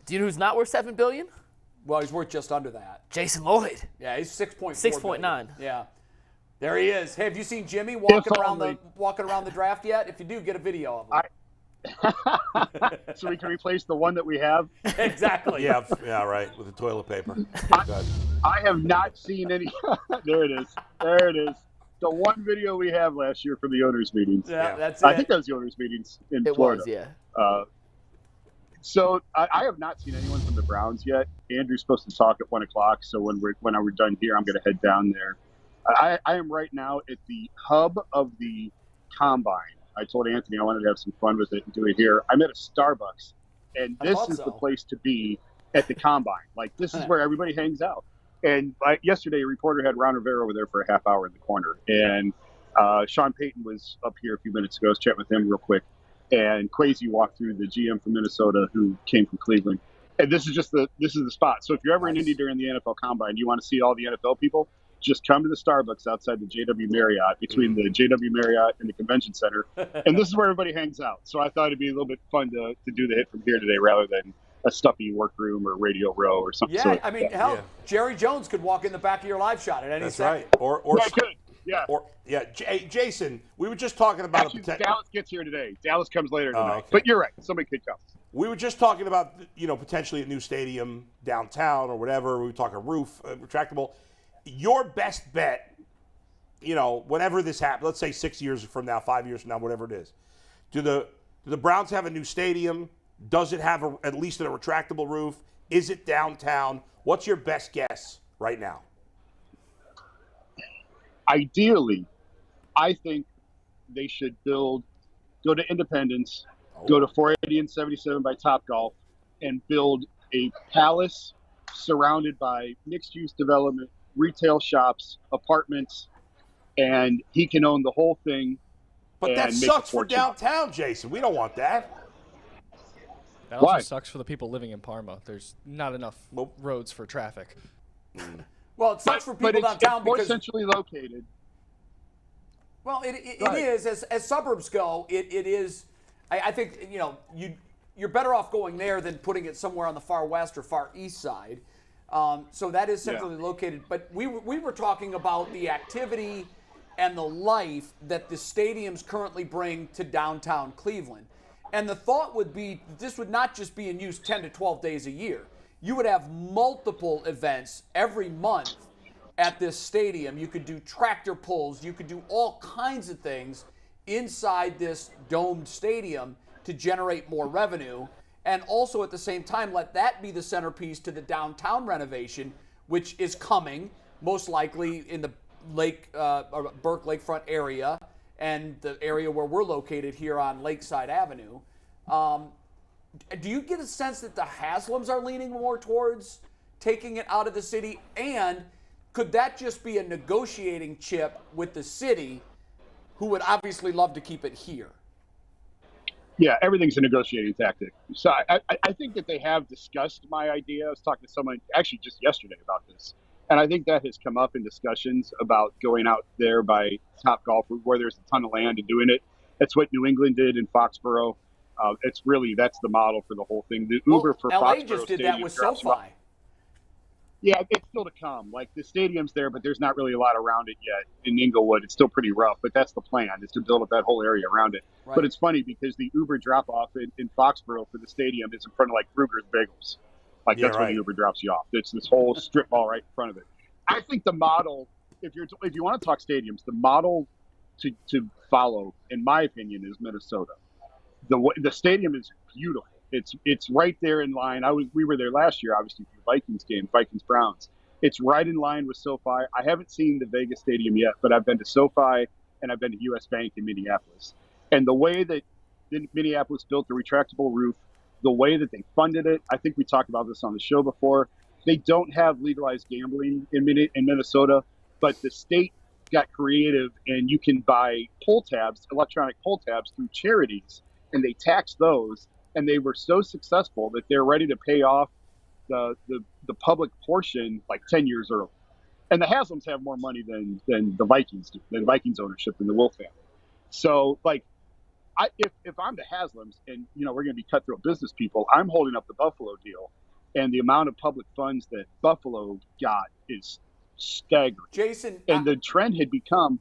Do you know who's not worth $7 billion? Well, he's worth just under that. Jason Lloyd. Yeah, he's 6.4. 6.9. Yeah. There he is. Hey, have you seen Jimmy walking around the draft yet? If you do, get a video of him. So we can replace the one that we have? Exactly. Yeah, right, with the toilet paper. I have not seen any. There it is. There it is. The one video we have last year from the owners' meetings. Yeah, that's it. I think that was the owners' meetings in Florida. It was, yeah. So I have not seen anyone from the Browns yet. Andrew's supposed to talk at 1 o'clock, so when we're done here, I'm going to head down there. I am right now at the hub of the Combine. I told Anthony I wanted to have some fun with it and do it here. I'm at a Starbucks, and this is the place to be at the Combine. Like, this is where everybody hangs out. And yesterday, a reporter had Ron Rivera over there for a half hour in the corner, and Sean Payton was up here a few minutes ago. I was chatting with him real quick. And Kwesi walked through, the GM from Minnesota who came from Cleveland. And this is the spot. So if you're ever in Indy during the NFL Combine, you want to see all the NFL people, just come to the Starbucks outside the JW Marriott, between the JW Marriott and the Convention Center. And this is where everybody hangs out. So I thought it'd be a little bit fun to do the hit from here today rather than a stuffy workroom or Radio Row or something. Yeah, I mean, hell, Jerry Jones could walk in the back of your live shot at any second. That's right. Or yeah. Jason, we were just talking about Actually, Dallas gets here today. Dallas comes later tonight. Okay. But you're right. Somebody could come. We were just talking about, potentially a new stadium downtown or whatever. We were talking roof, retractable. Your best bet, whenever this happens, let's say 6 years from now, 5 years from now, whatever it is, do the Browns have a new stadium? Does it have at least a retractable roof? Is it downtown? What's your best guess right now? Ideally, I think they should go to Independence, go to 480 and 77 by Topgolf, and build a palace surrounded by mixed-use development, retail shops, apartments, and he can own the whole thing. But that sucks for downtown, Jason. We don't want that. That also sucks for the people living in Parma. There's not enough roads for traffic. Well, it sucks for people downtown it's more because centrally located. Well, it is as suburbs go. It is. I think you're better off going there than putting it somewhere on the far west or far east side. So that is centrally located. But we were talking about the activity and the life that the stadiums currently bring to downtown Cleveland. And the thought would be this would not just be in use 10 to 12 days a year. You would have multiple events every month at this stadium. You could do tractor pulls. You could do all kinds of things inside this domed stadium to generate more revenue. And also at the same time, let that be the centerpiece to the downtown renovation, which is coming most likely in the Burke Lakefront area and the area where we're located here on Lakeside Avenue. Do you get a sense that the Haslams are leaning more towards taking it out of the city? And could that just be a negotiating chip with the city, who would obviously love to keep it here? Yeah, everything's a negotiating tactic. So I think that they have discussed my idea. I was talking to someone actually just yesterday about this. And I think that has come up in discussions about going out there by Topgolf, where there's a ton of land and doing it. That's what New England did in Foxborough. That's the model for the whole thing. The Uber for LA Foxborough just did that with SoFi. Yeah, it's still to come. Like, the stadium's there, but there's not really a lot around it yet. In Inglewood, it's still pretty rough, but that's the plan, is to build up that whole area around it. Right. But it's funny because the Uber drop-off in Foxborough for the stadium is in front of, like, Kruger's Bagels. Like, that's where the Uber drops you off. It's this whole strip mall right in front of it. I think the model, if you want to talk stadiums, the model to follow, in my opinion, is Minnesota. The stadium is beautiful. It's right there in line. We were there last year, obviously, for the Vikings game, Vikings-Browns. It's right in line with SoFi. I haven't seen the Vegas Stadium yet, but I've been to SoFi and I've been to US Bank in Minneapolis. And the way that Minneapolis built the retractable roof, the way that they funded it, I think we talked about this on the show before. They don't have legalized gambling in Minnesota, but the state got creative, and you can buy pull tabs, electronic pull tabs, through charities, and they tax those. And they were so successful that they're ready to pay off the public portion like 10 years early. And the Haslams have more money than the Vikings do, than Vikings ownership, than the Wolf family. So, like, if I'm the Haslams and, we're going to be cutthroat business people, I'm holding up the Buffalo deal. And the amount of public funds that Buffalo got is staggering. Jason. And the trend had become,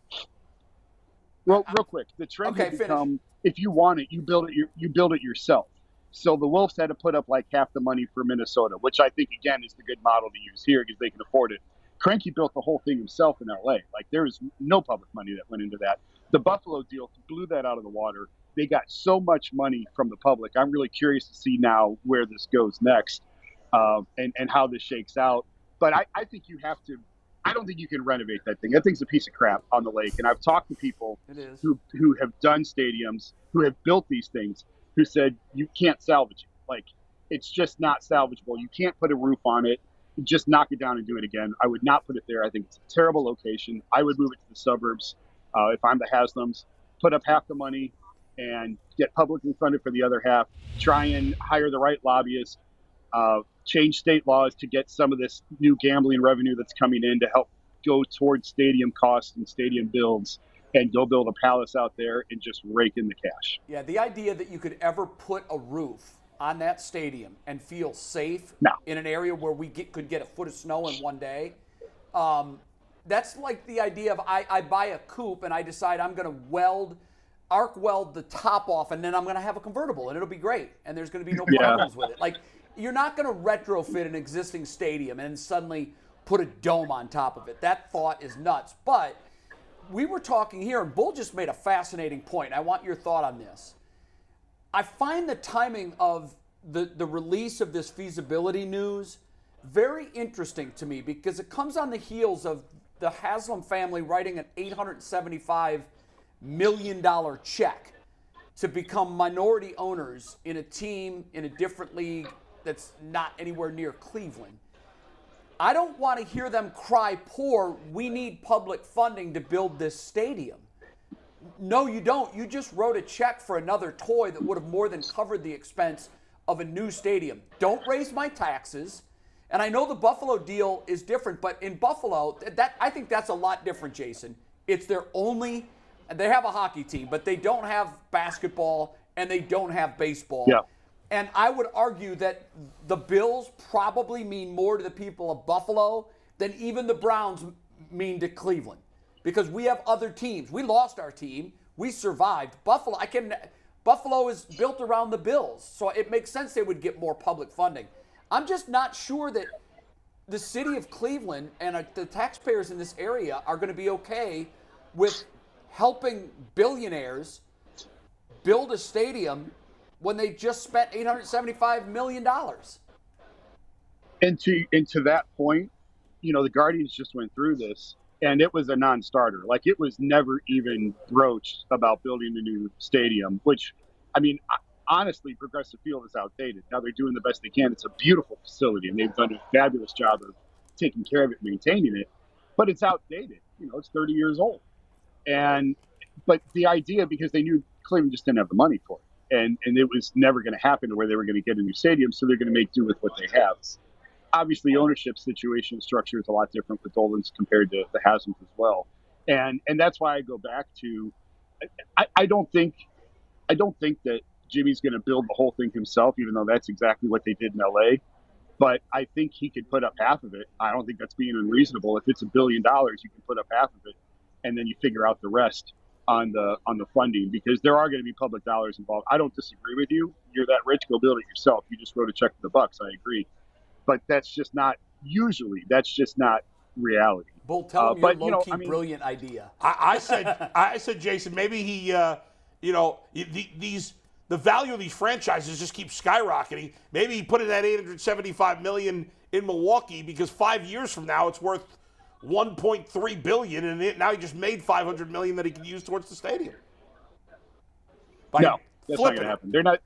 real quick, the trend had become, if you want it, you build it yourself. So the Wolves had to put up like half the money for Minnesota, which I think, again, is the good model to use here because they can afford it. Cranky built the whole thing himself in L.A. Like, there was no public money that went into that. The Buffalo deal blew that out of the water. They got so much money from the public. I'm really curious to see now where this goes next and how this shakes out. But I think you have to – I don't think you can renovate that thing. That thing's a piece of crap on the lake. And I've talked to people who have done stadiums, who have built these things, who said you can't salvage it. Like, it's just not salvageable. You can't put a roof on it. Just knock it down and do it again. I would not put it there. I think it's a terrible location. I would move it to the suburbs if I'm the Haslams. Put up half the money and get publicly funded for the other half. Try and hire the right lobbyists. Change state laws to get some of this new gambling revenue that's coming in to help go towards stadium costs and stadium builds. And go build a palace out there and just rake in the cash. Yeah, the idea that you could ever put a roof on that stadium and feel safe in an area where we could get a foot of snow in one day, that's like the idea of I buy a coupe and I decide I'm going to arc weld the top off and then I'm going to have a convertible and it'll be great and there's going to be no problems with it. Like, you're not going to retrofit an existing stadium and suddenly put a dome on top of it. That thought is nuts. But we were talking here, and Bull just made a fascinating point. I want your thought on this. I find the timing of the release of this feasibility news very interesting to me because it comes on the heels of the Haslam family writing an $875 million check to become minority owners in a team in a different league that's not anywhere near Cleveland. I don't want to hear them cry poor. We need public funding to build this stadium. No, you don't. You just wrote a check for another toy that would have more than covered the expense of a new stadium. Don't raise my taxes. And I know the Buffalo deal is different, but in Buffalo, I think that's a lot different, Jason. It's they have a hockey team, but they don't have basketball and they don't have baseball. Yeah. And I would argue that the Bills probably mean more to the people of Buffalo than even the Browns mean to Cleveland. Because we have other teams. We lost our team. We survived. Buffalo is built around the Bills. So it makes sense they would get more public funding. I'm just not sure that the city of Cleveland and the taxpayers in this area are going to be okay with helping billionaires build a stadium when they just spent $875 million. And to that point, the Guardians just went through this, and it was a non-starter. Like, it was never even broached about building a new stadium, which, honestly, Progressive Field is outdated. Now they're doing the best they can. It's a beautiful facility, and they've done a fabulous job of taking care of it, maintaining it. But it's outdated. It's 30 years old. But the idea, because they knew Cleveland just didn't have the money for it. And it was never going to happen to where they were going to get a new stadium, so they're going to make do with what they have. Obviously, ownership situation structure is a lot different with Dolan's compared to the Haslams as well, and that's why I go back to I don't think that Jimmy's going to build the whole thing himself, even though that's exactly what they did in LA. But I think he could put up half of it. I don't think that's being unreasonable. If it's $1 billion, you can put up half of it, and then you figure out the rest on the funding, because there are going to be public dollars involved. I don't disagree with you. You're that rich, go build it yourself. You just wrote a check to the Bucks. I agree. But that's just not reality. Bull, tell him your low-key brilliant idea. I said, Jason, maybe he, the value of these franchises just keeps skyrocketing. Maybe he put in that $875 million in Milwaukee because 5 years from now it's worth $1.3 billion, and now he just made $500 million that he can use towards the stadium. No, that's not going to happen. They're not.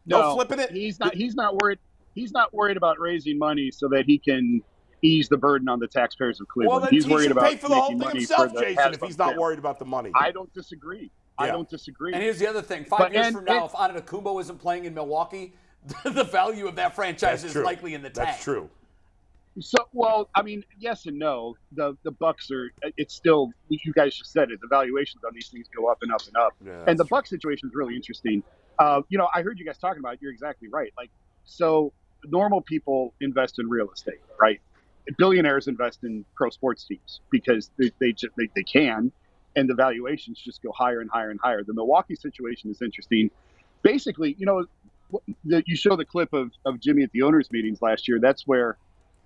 No, flipping it. He's not worried. He's not worried about raising money so that he can ease the burden on the taxpayers of Cleveland. Well, then he's worried about pay for the whole thing himself, Jason, if he's not worried about the money. I don't disagree. Yeah. I don't disagree. And here's the other thing. 5 years from now, if Antetokounmpo isn't playing in Milwaukee, the value of that franchise is likely in the tank. That's true. So, well, I mean, yes and no. The Bucks are. It's still. You guys just said it. The valuations on these things go up and up and up. Yeah, and the true. Bucks situation is really interesting. I heard you guys talking about it. You're exactly right. Like, so normal people invest in real estate, right? Billionaires invest in pro sports teams because they can, and the valuations just go higher and higher and higher. The Milwaukee situation is interesting. Basically, you show the clip of Jimmy at the owners' meetings last year. That's where,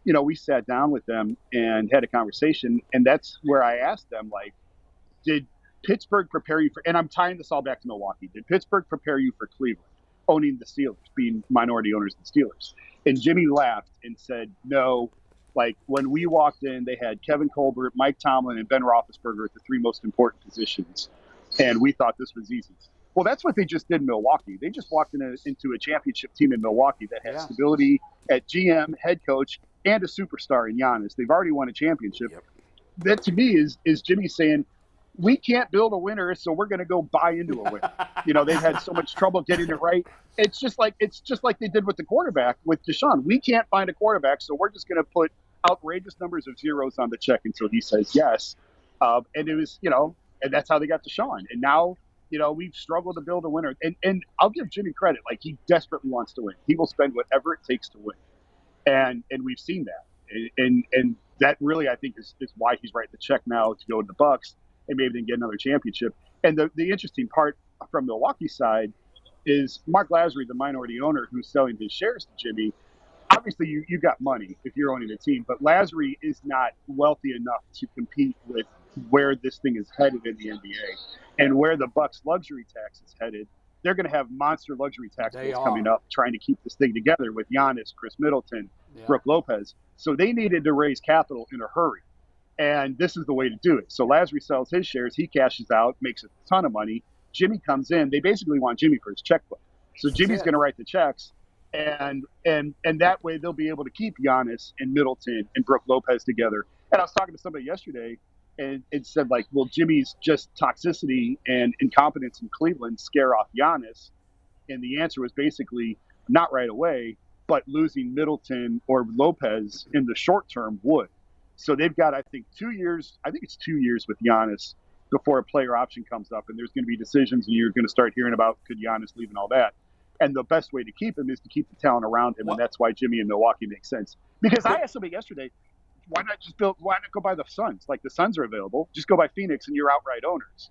we sat down with them and had a conversation, and that's where I asked them, like, did Pittsburgh prepare you for, and I'm tying this all back to Milwaukee, did Pittsburgh prepare you for Cleveland, owning the Steelers, being minority owners of the Steelers? And Jimmy laughed and said, no. Like, when we walked in, they had Kevin Colbert, Mike Tomlin, and Ben Roethlisberger at the three most important positions, and we thought this was easy. Well, that's what they just did in Milwaukee. They just walked into a championship team in Milwaukee that had stability at GM, head coach, and a superstar in Giannis. They've already won a championship. Yep. That, to me, is Jimmy saying, we can't build a winner, so we're going to go buy into a winner. They've had so much trouble getting it right. It's just like they did with the quarterback with Deshaun. We can't find a quarterback, so we're just going to put outrageous numbers of zeros on the check until he says yes. And it was, and that's how they got Deshaun. And now, we've struggled to build a winner. And I'll give Jimmy credit. Like, he desperately wants to win. He will spend whatever it takes to win. And we've seen that. And that really, I think, is why he's writing the check now to go to the Bucks and maybe then get another championship. And the interesting part from Milwaukee's side is Mark Lazary, the minority owner who's selling his shares to Jimmy. Obviously, you got money if you're owning a team, but Lazary is not wealthy enough to compete with where this thing is headed in the NBA and where the Bucks luxury tax is headed. They're going to have monster luxury tax bills coming up trying to keep this thing together with Giannis, Chris Middleton, Brook Lopez. So they needed to raise capital in a hurry. And this is the way to do it. So Lazary sells his shares. He cashes out, makes a ton of money. Jimmy comes in. They basically want Jimmy for his checkbook. So Jimmy's going to write the checks. And that way they'll be able to keep Giannis and Middleton and Brook Lopez together. And I was talking to somebody yesterday and it said, like, well, Jimmy's just toxicity and incompetence in Cleveland scare off Giannis. And the answer was basically not right away, but losing Middleton or Lopez in the short term would. So they've got, I think, 2 years. I think it's 2 years with Giannis before a player option comes up. And there's going to be decisions and you're going to start hearing about could Giannis leave and all that. And the best way to keep him is to keep the talent around him. And that's why Jimmy and Milwaukee makes sense. Because I asked somebody yesterday, why not go buy the Suns? Like, the Suns are available. Just go buy Phoenix and you're outright owners.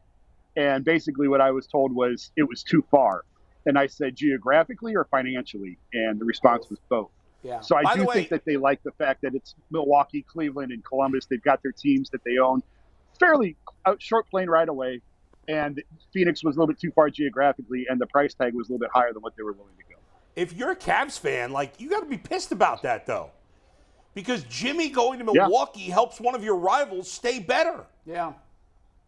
And basically what I was told was it was too far. And I said, geographically or financially? And the response was both. Yeah. So I do think that they like the fact that it's Milwaukee, Cleveland, and Columbus. They've got their teams that they own. Fairly short plane right away. And Phoenix was a little bit too far geographically, and the price tag was a little bit higher than what they were willing to go. If you're a Cavs fan, like, you got to be pissed about that, though. Because Jimmy going to Milwaukee helps one of your rivals stay better. Yeah.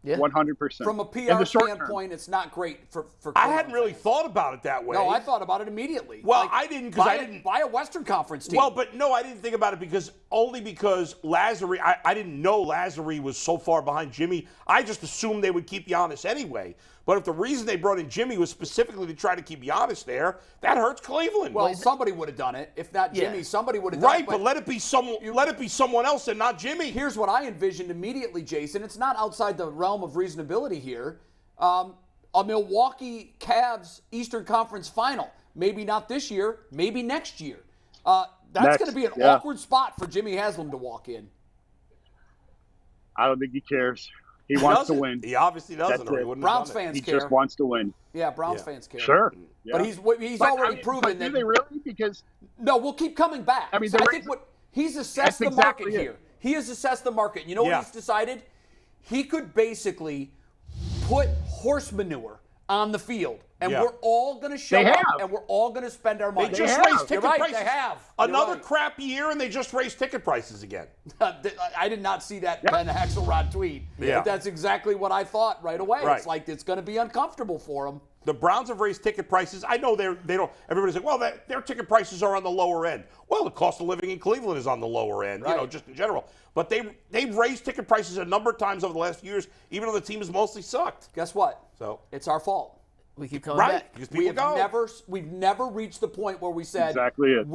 100%. From a PR standpoint, it's not great for I hadn't really thought about it that way. No, I thought about it immediately. Well, I didn't, because I didn't buy a Western Conference team. Well, but no, I didn't think about it because Lazary, I didn't know Lazary was so far behind Jimmy. I just assumed they would keep Giannis anyway. But if the reason they brought in Jimmy was specifically to try to keep Giannis there, that hurts Cleveland. Well, somebody would have done it. If not Jimmy, somebody would have done it. Right, but let it be someone else and not Jimmy. Here's what I envisioned immediately, Jason. It's not outside the realm of reasonability here. A Milwaukee Cavs Eastern Conference final. Maybe not this year, maybe next year. That's going to be an awkward spot for Jimmy Haslam to walk in. I don't think he cares. He wants to win. He obviously doesn't. Or he wouldn't Browns have done fans He care. just wants to win. Yeah, Browns fans care. Sure. Yeah. But he's already proven that. Do they really? Because no, we'll keep coming back. I mean, so I think what he's assessed the market here. He has assessed the market. You know what he's decided? He could basically put horse manure on the field, and we're all going to show up, and we're all going to spend our money. They just raised ticket prices. They have. Another crap year, and they just raised ticket prices again. I did not see that Ben Axelrod tweet. Yeah. But that's exactly what I thought right away. Right. It's like it's going to be uncomfortable for them. The Browns have raised ticket prices. I know they don't. Everybody's like, well, their ticket prices are on the lower end. Well, the cost of living in Cleveland is on the lower end, just in general. But they've raised ticket prices a number of times over the last few years, even though the team has mostly sucked. Guess what? So it's our fault. We keep coming Right. back. Because We people have go. we've never reached the point where we said Exactly it.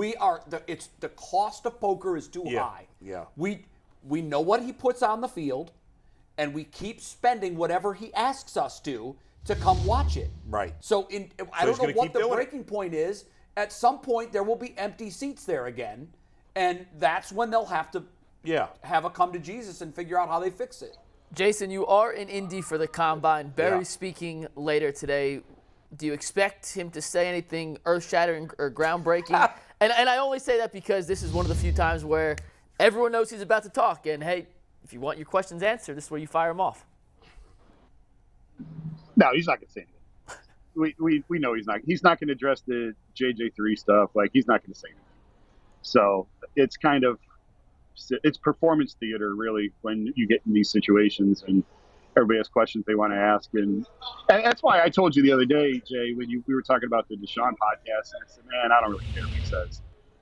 it's the cost of poker is too high. Yeah. We know what he puts on the field, and we keep spending whatever he asks us to come watch it. Right. So I he's don't know gonna what keep the doing it. breaking point is. At some point, there will be empty seats there again, and that's when they'll have to have a come to Jesus and figure out how they fix it. Jason, you are in Indy for the Combine. Barry Yeah. speaking later today. Do you expect him to say anything earth-shattering or groundbreaking? and I only say that because this is one of the few times where everyone knows he's about to talk. And, hey, if you want your questions answered, this is where you fire him off. No, he's not going to say anything. We know he's not. He's not going to address the JJ3 stuff. Like, he's not going to say anything. So it's kind of it's performance theater, really, when you get in these situations and everybody has questions they want to ask. And that's why I told you the other day, Jay, when we were talking about the Deshaun podcast, and I said, man, I don't really care what he says.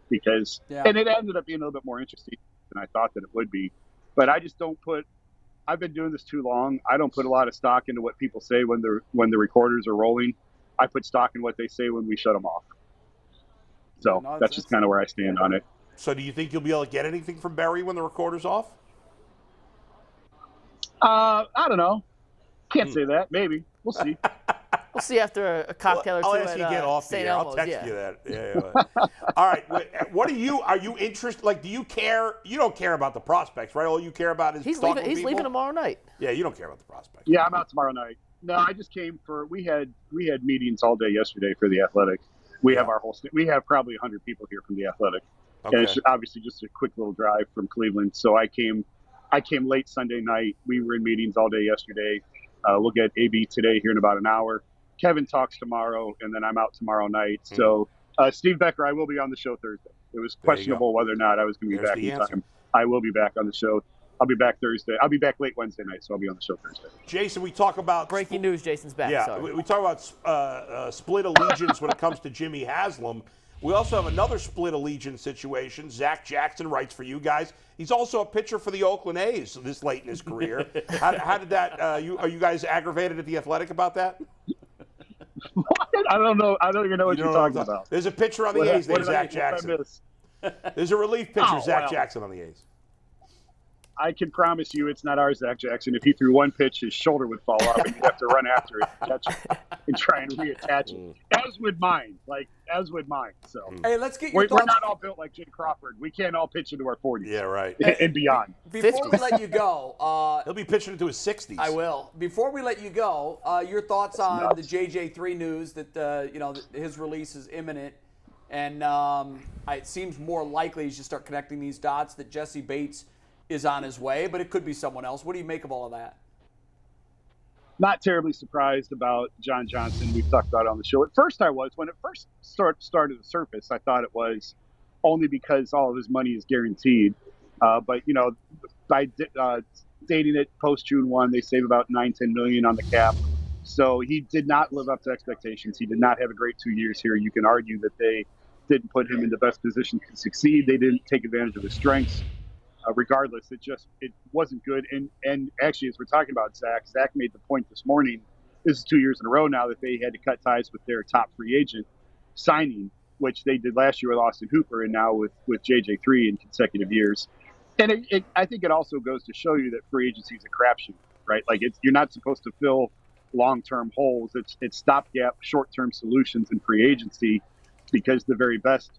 Because, and it ended up being a little bit more interesting than I thought that it would be. But I just don't I've been doing this too long. I don't put a lot of stock into what people say when the recorders are rolling. I put stock in what they say when we shut them off. So that's just kind of where I stand on it. So do you think you'll be able to get anything from Barry when the recorder's off? I don't know. Can't say that. Maybe. We'll see. We'll see after a cocktail or two I'll ask at you to get off the St. air. I'll Elmo's. text you that. Yeah. All right. What are you interested? Like, do you care? You don't care about the prospects, right? All you care about is He's talking leaving. to He's people? leaving tomorrow night. Yeah, you don't care about the prospects. Yeah, I'm out tomorrow night. No, I just came we had meetings all day yesterday for the Athletic. We have we have probably 100 people here from the Athletic. Okay. And it's obviously just a quick little drive from Cleveland. So I came late Sunday night. We were in meetings all day yesterday. We'll get AB today here in about an hour. Kevin talks tomorrow, and then I'm out tomorrow night. Mm-hmm. So Steve Becker, I will be on the show Thursday. It was questionable whether or not I was going to be back in time. I will be back on the show. I'll be back Thursday. I'll be back late Wednesday night, so I'll be on the show Thursday. Jason, we talk about breaking news. Jason's back. Yeah, sorry. we talk about split allegiance when it comes to Jimmy Haslam. We also have another split allegiance situation. Zach Jackson writes for you guys. He's also a pitcher for the Oakland A's this late in his career. How did that? Are you guys aggravated at the Athletic about that? What? I don't know. I don't even know what you're talking about. There's a pitcher on the A's named Zach Jackson. There's a relief pitcher, Zach Jackson, on the A's. I can promise you it's not our Zach Jackson. If he threw one pitch, his shoulder would fall off, and he'd have to run after it and catch it and try and reattach it. As would mine. So hey, let's get your we're thoughts. not all built like Jay Crawford. We can't all pitch into our 40s. Yeah, right. And beyond. Before we let you go, he'll be pitching into his 60s. I will. Before we let you go, your thoughts on the JJ3 news that his release is imminent, and it seems more likely as you start connecting these dots that Jesse Bates is on his way, but it could be someone else. What do you make of all of that? Not terribly surprised about John Johnson. We've talked about it on the show. At first I was. When it first started to surface, I thought it was only because all of his money is guaranteed. But, by dating it post-June 1, they save about $9-10 million on the cap. So he did not live up to expectations. He did not have a great 2 years here. You can argue that they didn't put him in the best position to succeed. They didn't take advantage of his strengths. Regardless, it wasn't good. And actually, as we're talking about Zach made the point this morning, this is 2 years in a row now that they had to cut ties with their top free agent signing, which they did last year with Austin Hooper and now with JJ3 in consecutive years. And I think it also goes to show you that free agency is a crapshoot, right? Like you're not supposed to fill long-term holes. It's stopgap, short-term solutions in free agency because the very best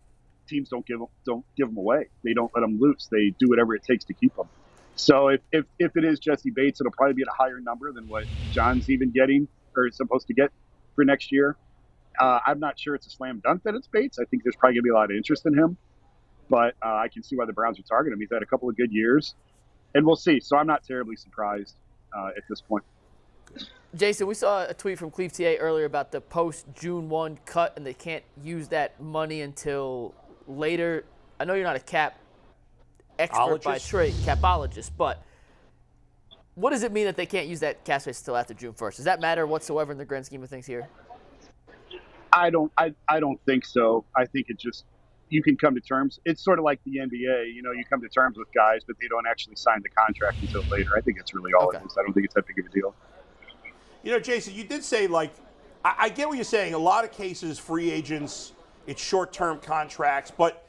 teams don't give them away. They don't let them loose. They do whatever it takes to keep them. So if it is Jesse Bates, it'll probably be at a higher number than what John's even getting or is supposed to get for next year. I'm not sure it's a slam dunk that it's Bates. I think there's probably going to be a lot of interest in him. But I can see why the Browns are targeting him. He's had a couple of good years. And we'll see. So I'm not terribly surprised at this point. Jason, we saw a tweet from Cleve TA earlier about the post-June 1 cut, and they can't use that money until later. I know you're not a cap expert by trade, capologist, but what does it mean that they can't use that cap space until after June 1st? Does that matter whatsoever in the grand scheme of things here? I don't think so. I think it just, you can come to terms. It's sort of like the NBA. You come to terms with guys, but they don't actually sign the contract until later. I think it's really all it is. I don't think it's that big of a deal. Jason, you did say, I get what you're saying. A lot of cases, free agents, it's short-term contracts, but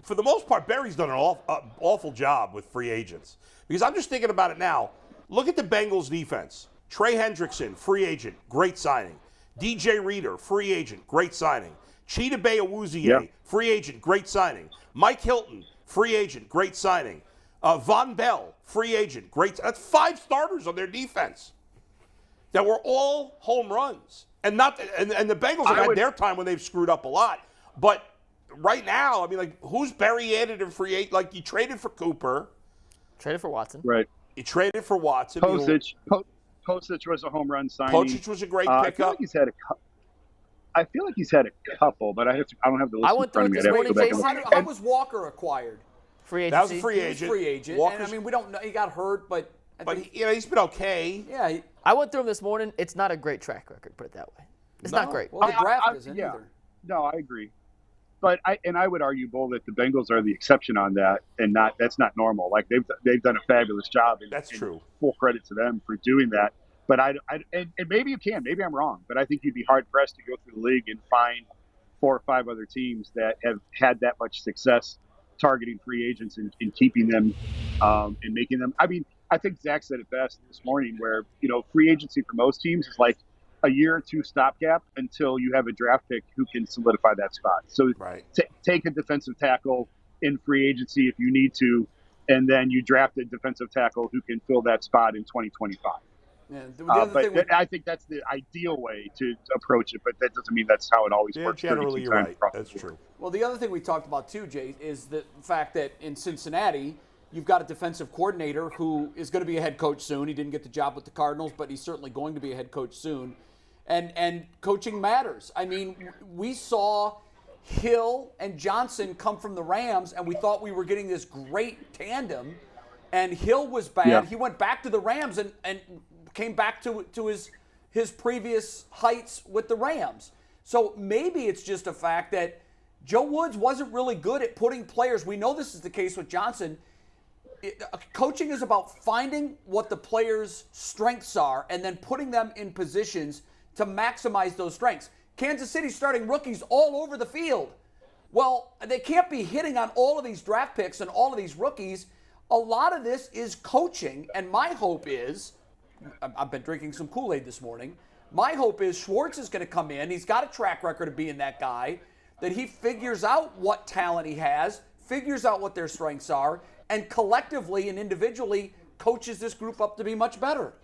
for the most part, Berry's done an awful job with free agents. Because I'm just thinking about it now. Look at the Bengals defense. Trey Hendrickson, free agent, great signing. DJ Reader, free agent, great signing. Cheetah Awuzie, free agent, great signing. Mike Hilton, free agent, great signing. Von Bell, free agent, great. That's 5 starters on their defense that were all home runs. And the Bengals have had their time when they've screwed up a lot. But right now, I mean, like, who's Berry added in free agent? Like, you traded for Cooper. Traded for Watson. Right. You traded for Watson. Postage was a home run signing. Postage was a great pickup. I feel like he's had a couple, but I don't have the list. I went through it this morning, Jason. How was Walker acquired? Free agency. That was a free agent. Free agent. And, I mean, we don't know. He got hurt, but he's been okay. Yeah. I went through him this morning. It's not a great track record, put it that way. It's not great. Well, the draft isn't either. No, I agree. But I would argue, Bull, that the Bengals are the exception on that, and that's not normal. Like they've done a fabulous job. That's true. Full credit to them for doing that. But and maybe you can. Maybe I'm wrong. But I think you'd be hard pressed to go through the league and find 4 or 5 other teams that have had that much success targeting free agents and keeping them and making them. I mean, I think Zach said it best this morning, where free agency for most teams is like a year or 2 stopgap until you have a draft pick who can solidify that spot. So take a defensive tackle in free agency if you need to, and then you draft a defensive tackle who can fill that spot in 2025. Yeah, I think that's the ideal way to approach it, but that doesn't mean that's how it always works. Generally, you're right. That's true. Well, the other thing we talked about too, Jay, is the fact that in Cincinnati, you've got a defensive coordinator who is going to be a head coach soon. He didn't get the job with the Cardinals, but he's certainly going to be a head coach soon. And coaching matters. I mean, we saw Hill and Johnson come from the Rams, and we thought we were getting this great tandem. And Hill was bad. Yeah. He went back to the Rams and came back to his previous heights with the Rams. So maybe it's just a fact that Joe Woods wasn't really good at putting players. We know this is the case with Johnson. Coaching is about finding what the players' strengths are and then putting them in positions to maximize those strengths. Kansas City starting rookies all over the field. Well, they can't be hitting on all of these draft picks and all of these rookies. A lot of this is coaching, and my hope is, I've been drinking some Kool-Aid this morning, my hope is Schwartz is going to come in. He's got a track record of being that guy, that he figures out what talent he has, figures out what their strengths are, and collectively and individually coaches this group up to be much better.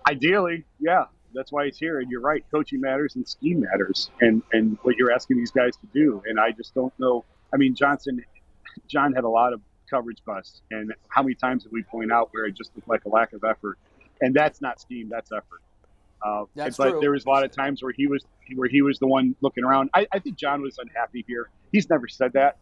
Ideally, yeah. That's why he's here. And you're right, coaching matters and scheme matters, and what you're asking these guys to do. And I just don't know. I mean, John had a lot of coverage busts, and how many times did we point out where it just looked like a lack of effort? And that's not scheme, that's effort. That's but true. There was a lot of times where he was the one looking around. I think John was unhappy here. He's never said that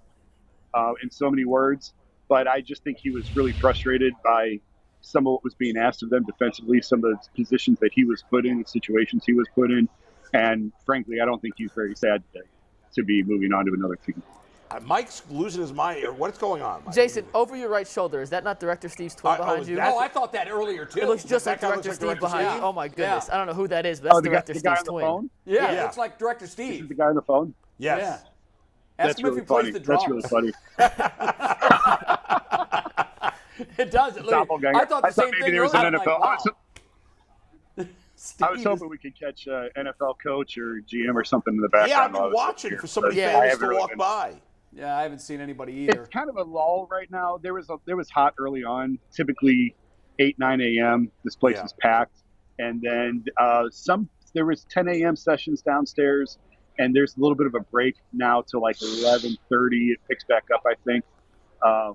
in so many words, but I just think he was really frustrated by some of what was being asked of them defensively, some of the positions that he was put in, the situations he was put in, and frankly, I don't think he's very sad today to be moving on to another team. Mike's losing his mind. What's going on, Mike? Jason, over your right shoulder, is that not Director Steve's twin behind you? Oh, I thought that earlier, too. It looks just like Director Steve behind you. Oh, my goodness. Yeah. I don't know who that is, but that's Director Steve's twin. Phone? Yeah, it looks like Director Steve. This is the guy on the phone? Yes. Yeah. Ask him if he plays the drums. That's really funny. It does. I thought the same thing. There was an NFL. Wow. I was hoping we could catch an NFL coach or GM or something in the background. Yeah, I've been watching for somebody famous to walk by. Yeah, I haven't seen anybody either. It's kind of a lull right now. There was hot early on, typically 8, 9 a.m. This place is packed. And then there was 10 a.m. sessions downstairs, and there's a little bit of a break now till like 11:30. It picks back up, I think.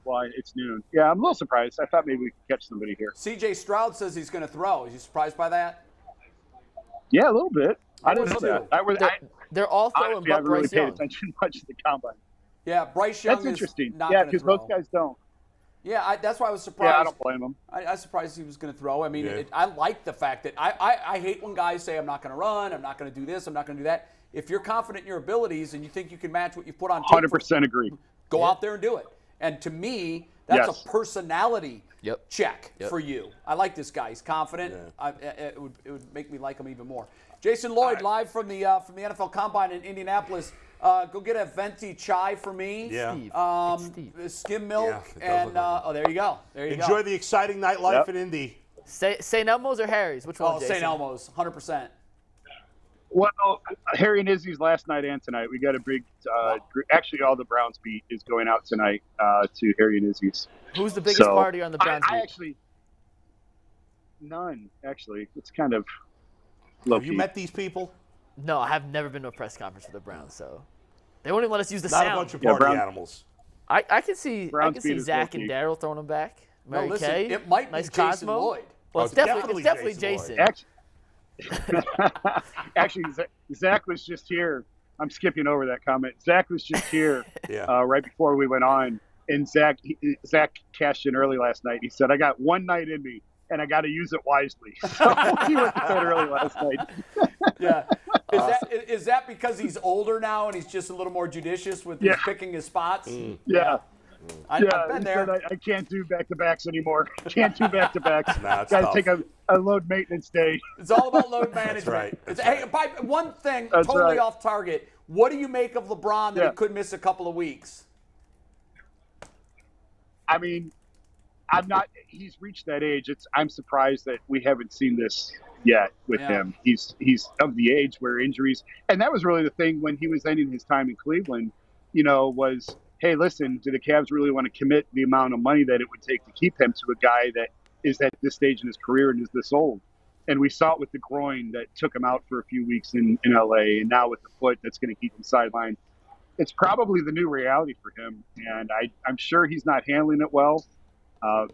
Well, it's noon. Yeah, I'm a little surprised. I thought maybe we could catch somebody here. C.J. Stroud says he's going to throw. Is you surprised by that? Yeah, a little bit. I didn't know that. They're all throwing honestly, I haven't really Bryce Young. paid attention much to the combine. Yeah, Bryce Young That's interesting. Is not yeah, because most guys don't. Yeah, that's why I was surprised. Yeah, I don't blame him. I was surprised he was going to throw. I mean, I like the fact that I hate when guys say, I'm not going to run, I'm not going to do this, I'm not going to do that. If you're confident in your abilities and you think you can match what you put on tape, 100% agree. Go out there and do it. And to me, That's Yes. a personality check Yep. for you. I like this guy. He's confident. It would make me like him even more. Jason Lloyd, live from the NFL Combine in Indianapolis. Go get a venti chai for me. Yeah. Steve. Skim milk Yeah, and there you go. There you Enjoy go. the exciting nightlife in Indy. St. Elmo's or Harry's? Which one? Oh, Jason? St. Elmo's, 100%. Well, Harry and Izzy's last night and tonight. We got a big. Actually, all the Browns beat is going out tonight to Harry and Izzy's. Who's the biggest party on the Browns beat? I actually none. Actually, it's kind of low Have you key. met these people? No, I have never been to a press conference for the Browns, so they won't even let us use the Not sound. a bunch of party animals. I can see Browns beat is Zach low and key. Daryl throwing them back. Mary No, listen, Kay, it might be nice Jason Cosmo. Lloyd. Well, Oh, it's definitely Jason Jason. Actually, Zach was just here. I'm skipping over that comment. Zach was just here right before we went on, and Zach cashed in early last night. He said, "I got one night in me, and I got to use it wisely." So he went to bed early last night. Yeah. Is that because he's older now and he's just a little more judicious with his picking his spots? Yeah. I've been he there. said, I can't do back-to-backs anymore. Can't do back-to-backs. Nah, it's Got to tough. take a load maintenance day. It's all about load management. right. Hey, one thing, That's totally right. off target. What do you make of LeBron that Yeah. he could miss a couple of weeks? I mean, he's reached that age. I'm surprised that we haven't seen this yet with him. He's of the age where injuries, and that was really the thing when he was ending his time in Cleveland, was, hey, listen, do the Cavs really want to commit the amount of money that it would take to keep him to a guy that is at this stage in his career and is this old? And we saw it with the groin that took him out for a few weeks in LA, and now with the foot that's going to keep him sidelined. It's probably the new reality for him, and I'm sure he's not handling it well.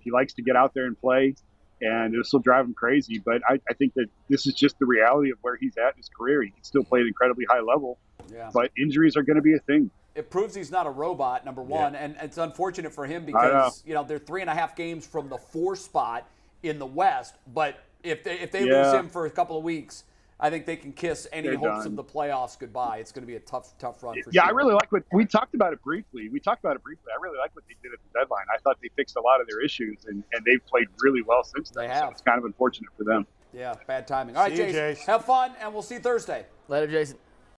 He likes to get out there and play, and it'll still drive him crazy. But I think that this is just the reality of where he's at in his career. He can still play at an incredibly high level, but injuries are going to be a thing. It proves he's not a robot, number one, and it's unfortunate for him because they're 3.5 games from the 4 spot in the West. But if they lose him for a couple of weeks, I think they can kiss any hopes of the playoffs goodbye. It's going to be a tough run for sure. Yeah, I really like what we talked about it briefly. I really like what they did at the deadline. I thought they fixed a lot of their issues, and they've played really well since then. They have. So it's kind of unfortunate for them. Yeah, bad timing. All right, See you, Jason, Jace. have fun, and we'll see you Thursday. Later, Jason.